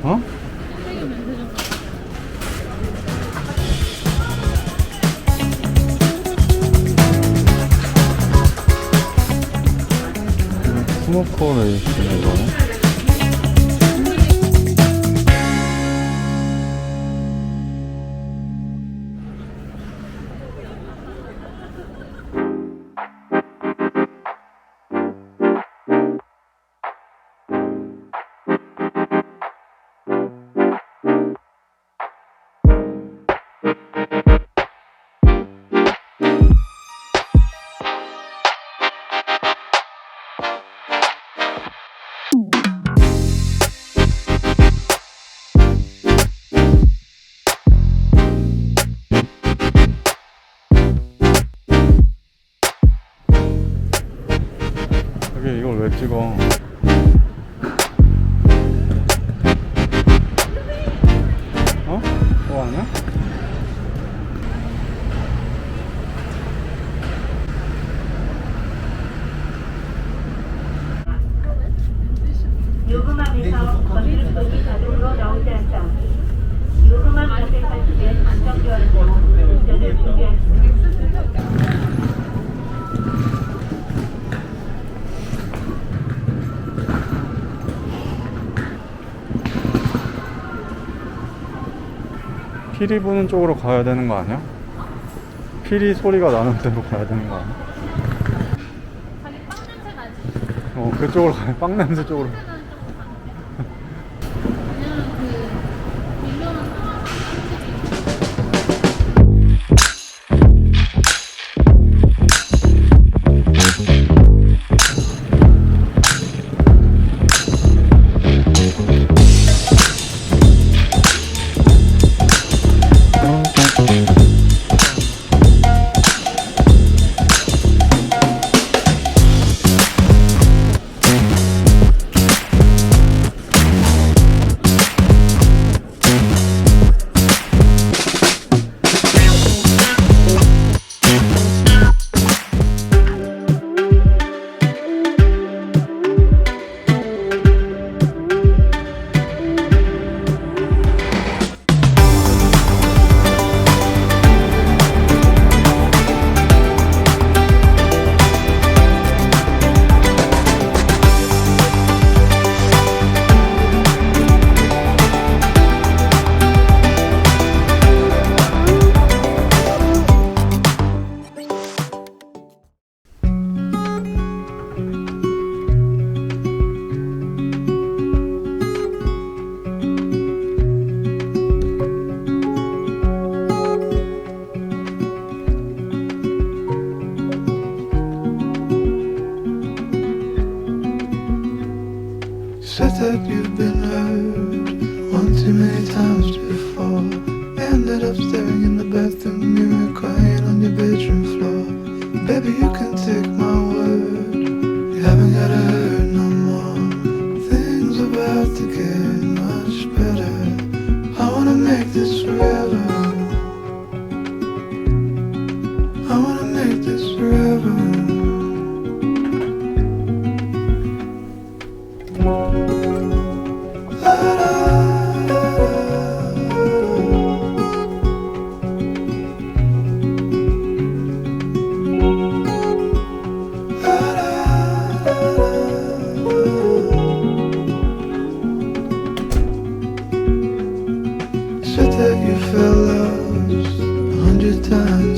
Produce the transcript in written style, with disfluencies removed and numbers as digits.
어? 스모커 레이스네 이거는. 이걸 왜 찍어? 어? 뭐 하냐? 요금함에서 건드림속이 자동으로 나오지 않다. 요금함 선택하실 때 안전교환으로 운전을 준비하십시오. 피리 부는 쪽으로 가야 되는 거 아니야? 피리 소리가 나는 데로 가야 되는 거 아니야? 자기 빵 냄새 나지? 그쪽으로 가야 빵 냄새 쪽으로. 그냥 그 유명한 Said that you've been hurt one too many times before. Ended up staring in the bathroom mirror, crying on your bedroom floor. Baby, you can take my word, you haven't gotta hurt no more. Things are about to get much better. I wanna make this forever. I wanna make this forever. Said that you felt lost 100 times